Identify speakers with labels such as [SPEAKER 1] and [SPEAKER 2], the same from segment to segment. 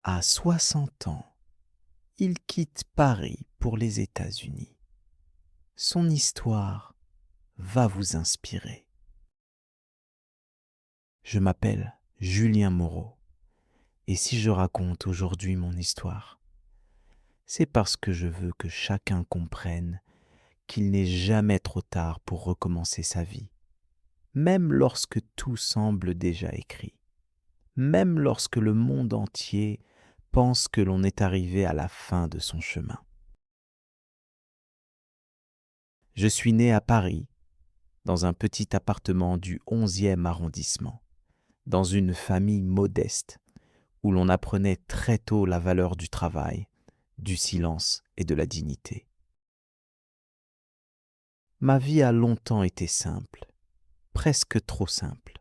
[SPEAKER 1] À 60 ans, il quitte Paris pour les États-Unis. Son histoire va vous inspirer. Je m'appelle Julien Moreau, et si je raconte aujourd'hui mon histoire, c'est parce que je veux que chacun comprenne qu'il n'est jamais trop tard pour recommencer sa vie, même lorsque tout semble déjà écrit, même lorsque le monde entier pense que l'on est arrivé à la fin de son chemin. Je suis né à Paris, dans un petit appartement du 11e arrondissement, dans une famille modeste, où l'on apprenait très tôt la valeur du travail, du silence et de la dignité. Ma vie a longtemps été simple, presque trop simple.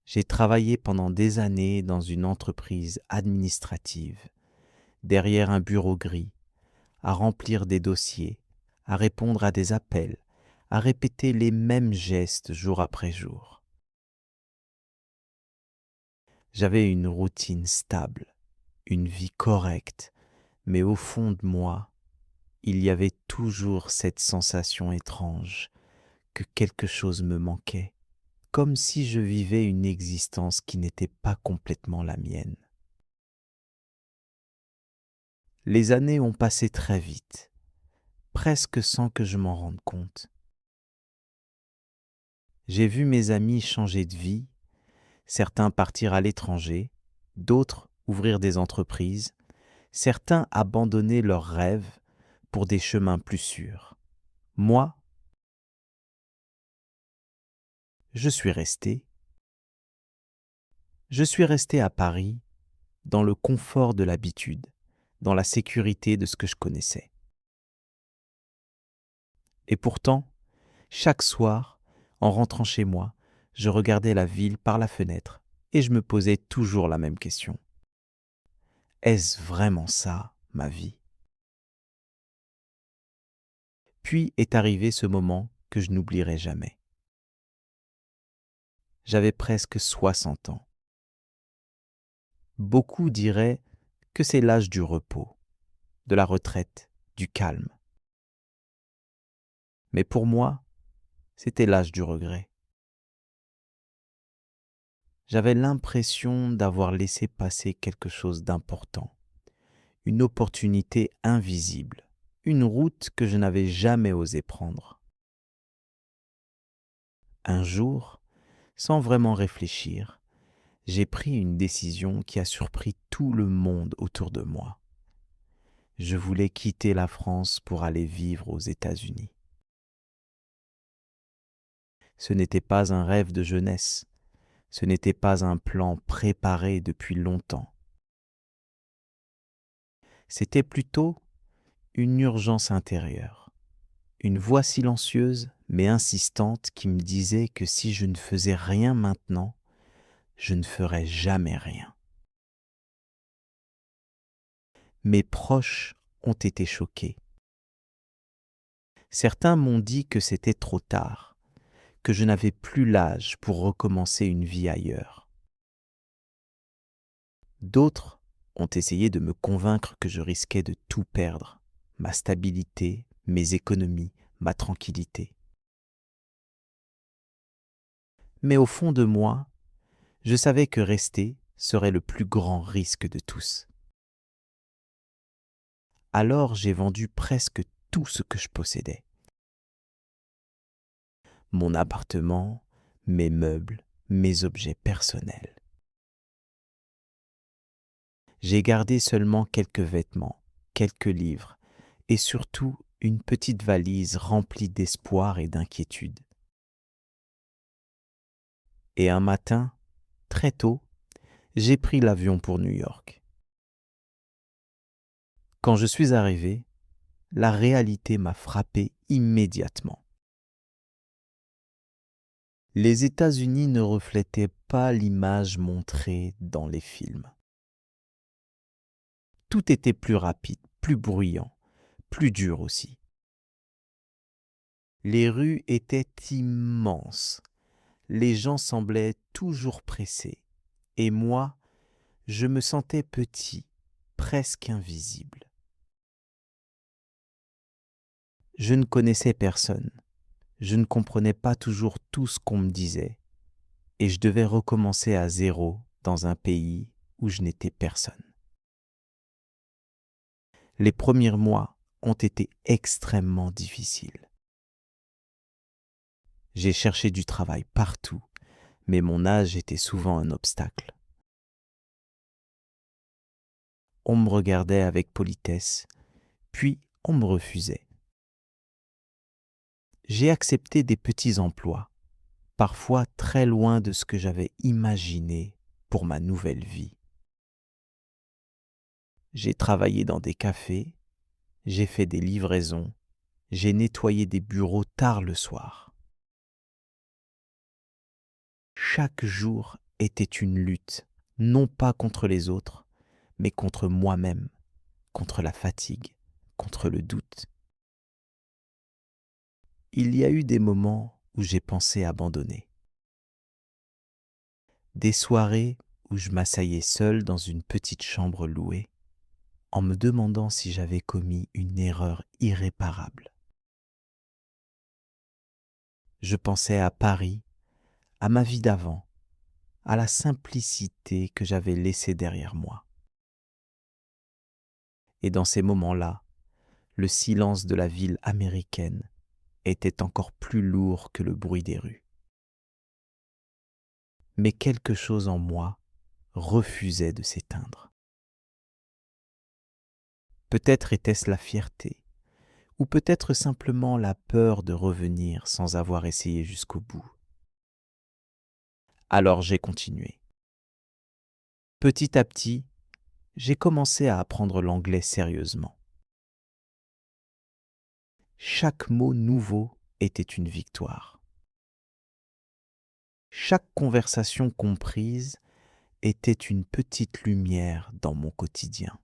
[SPEAKER 1] J'ai travaillé pendant des années dans une entreprise administrative, derrière un bureau gris, à remplir des dossiers, à répondre à des appels, à répéter les mêmes gestes jour après jour. J'avais une routine stable, une vie correcte, mais au fond de moi, il y avait toujours cette sensation étrange que quelque chose me manquait, comme si je vivais une existence qui n'était pas complètement la mienne. Les années ont passé très vite, presque sans que je m'en rende compte. J'ai vu mes amis changer de vie, certains partir à l'étranger, d'autres ouvrir des entreprises, certains abandonner leurs rêves pour des chemins plus sûrs. Moi, je suis resté. Je suis resté à Paris, dans le confort de l'habitude, dans la sécurité de ce que je connaissais. Et pourtant, chaque soir, en rentrant chez moi, je regardais la ville par la fenêtre et je me posais toujours la même question. Est-ce vraiment ça, ma vie? Puis est arrivé ce moment que je n'oublierai jamais. J'avais presque 60 ans. Beaucoup diraient que c'est l'âge du repos, de la retraite, du calme. Mais pour moi, c'était l'âge du regret. J'avais l'impression d'avoir laissé passer quelque chose d'important, une opportunité invisible, une route que je n'avais jamais osé prendre. Un jour, sans vraiment réfléchir, j'ai pris une décision qui a surpris tout le monde autour de moi. Je voulais quitter la France pour aller vivre aux États-Unis. Ce n'était pas un rêve de jeunesse, ce n'était pas un plan préparé depuis longtemps. C'était plutôt une urgence intérieure, une voix silencieuse mais insistante qui me disait que si je ne faisais rien maintenant, je ne ferais jamais rien. Mes proches ont été choqués. Certains m'ont dit que c'était trop tard, que je n'avais plus l'âge pour recommencer une vie ailleurs. D'autres ont essayé de me convaincre que je risquais de tout perdre, ma stabilité, mes économies, ma tranquillité. Mais au fond de moi, je savais que rester serait le plus grand risque de tous. Alors j'ai vendu presque tout ce que je possédais. Mon appartement, mes meubles, mes objets personnels. J'ai gardé seulement quelques vêtements, quelques livres et surtout une petite valise remplie d'espoir et d'inquiétude. Et un matin, très tôt, j'ai pris l'avion pour New York. Quand je suis arrivé, la réalité m'a frappé immédiatement. Les États-Unis ne reflétaient pas l'image montrée dans les films. Tout était plus rapide, plus bruyant, plus dur aussi. Les rues étaient immenses. Les gens semblaient toujours pressés. Et moi, Je me sentais petit, presque invisible. Je ne connaissais personne, je ne comprenais pas toujours tout ce qu'on me disait, et je devais recommencer à zéro dans un pays où je n'étais personne. Les premiers mois ont été extrêmement difficiles. J'ai cherché du travail partout, mais mon âge était souvent un obstacle. On me regardait avec politesse, puis on me refusait. J'ai accepté des petits emplois, parfois très loin de ce que j'avais imaginé pour ma nouvelle vie. J'ai travaillé dans des cafés, j'ai fait des livraisons, j'ai nettoyé des bureaux tard le soir. Chaque jour était une lutte, non pas contre les autres, mais contre moi-même, contre la fatigue, contre le doute. Il y a eu des moments où j'ai pensé abandonner. Des soirées où je m'asseillais seul dans une petite chambre louée, en me demandant si j'avais commis une erreur irréparable. Je pensais à Paris, à ma vie d'avant, à la simplicité que j'avais laissée derrière moi. Et dans ces moments-là, le silence de la ville américaine était encore plus lourd que le bruit des rues. Mais quelque chose en moi refusait de s'éteindre. Peut-être était-ce la fierté, ou peut-être simplement la peur de revenir sans avoir essayé jusqu'au bout. Alors j'ai continué. Petit à petit, j'ai commencé à apprendre l'anglais sérieusement. Chaque mot nouveau était une victoire. Chaque conversation comprise était une petite lumière dans mon quotidien.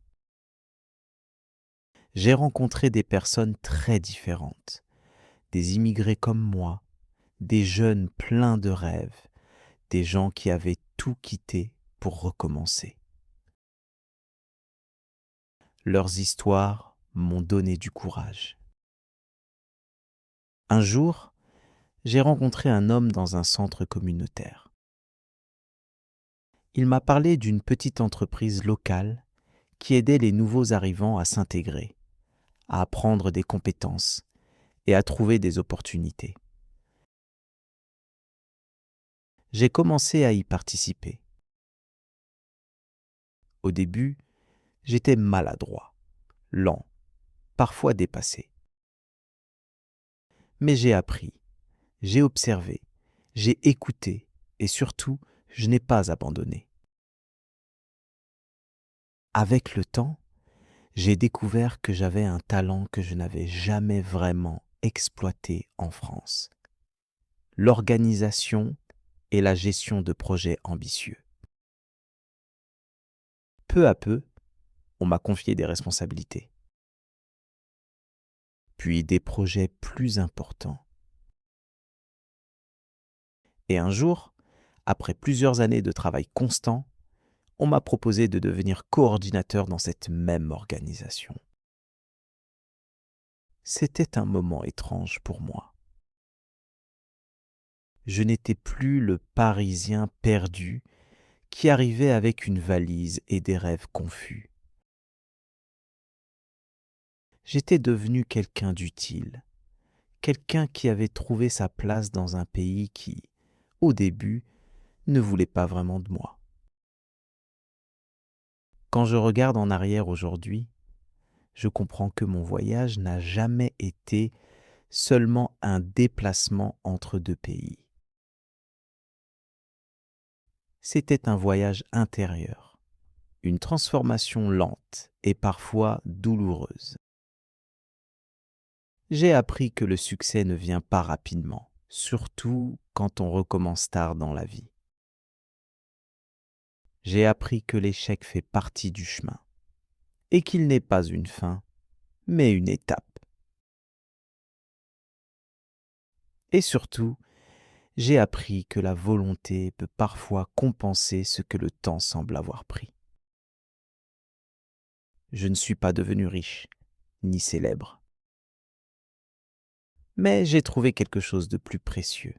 [SPEAKER 1] J'ai rencontré des personnes très différentes, des immigrés comme moi, des jeunes pleins de rêves, des gens qui avaient tout quitté pour recommencer. Leurs histoires m'ont donné du courage. Un jour, j'ai rencontré un homme dans un centre communautaire. Il m'a parlé d'une petite entreprise locale qui aidait les nouveaux arrivants à s'intégrer, à apprendre des compétences et à trouver des opportunités. J'ai commencé à y participer. Au début, j'étais maladroit, lent, parfois dépassé. Mais j'ai appris, j'ai observé, j'ai écouté et surtout, je n'ai pas abandonné. Avec le temps, j'ai découvert que j'avais un talent que je n'avais jamais vraiment exploité en France. L'organisation et la gestion de projets ambitieux. Peu à peu, on m'a confié des responsabilités, puis des projets plus importants. Et un jour, après plusieurs années de travail constant, on m'a proposé de devenir coordinateur dans cette même organisation. C'était un moment étrange pour moi. Je n'étais plus le Parisien perdu qui arrivait avec une valise et des rêves confus. J'étais devenu quelqu'un d'utile, quelqu'un qui avait trouvé sa place dans un pays qui, au début, ne voulait pas vraiment de moi. Quand je regarde en arrière aujourd'hui, je comprends que mon voyage n'a jamais été seulement un déplacement entre deux pays. C'était un voyage intérieur, une transformation lente et parfois douloureuse. J'ai appris que le succès ne vient pas rapidement, surtout quand on recommence tard dans la vie. J'ai appris que l'échec fait partie du chemin et qu'il n'est pas une fin, mais une étape. Et surtout, j'ai appris que la volonté peut parfois compenser ce que le temps semble avoir pris. je ne suis pas devenu riche, ni célèbre. Mais j'ai trouvé quelque chose de plus précieux.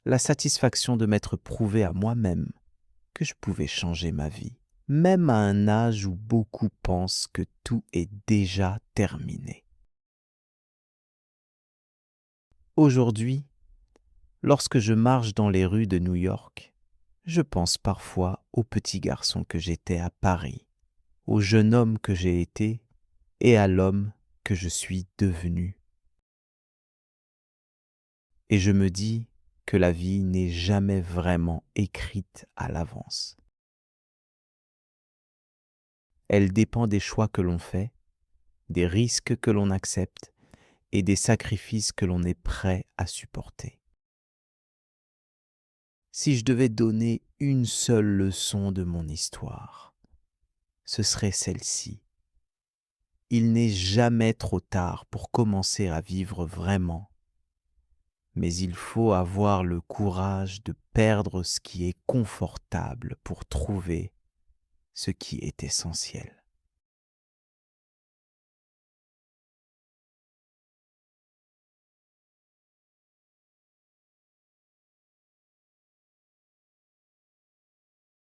[SPEAKER 1] La satisfaction de m'être prouvé à moi-même que je pouvais changer ma vie, même à un âge où beaucoup pensent que tout est déjà terminé. Aujourd'hui, lorsque je marche dans les rues de New York, je pense parfois au petit garçon que j'étais à Paris, au jeune homme que j'ai été et à l'homme que je suis devenu. Et je me dis que la vie n'est jamais vraiment écrite à l'avance. Elle dépend des choix que l'on fait, des risques que l'on accepte et des sacrifices que l'on est prêt à supporter. Si je devais donner une seule leçon de mon histoire, ce serait celle-ci. Il n'est jamais trop tard pour commencer à vivre vraiment, mais il faut avoir le courage de perdre ce qui est confortable pour trouver ce qui est essentiel.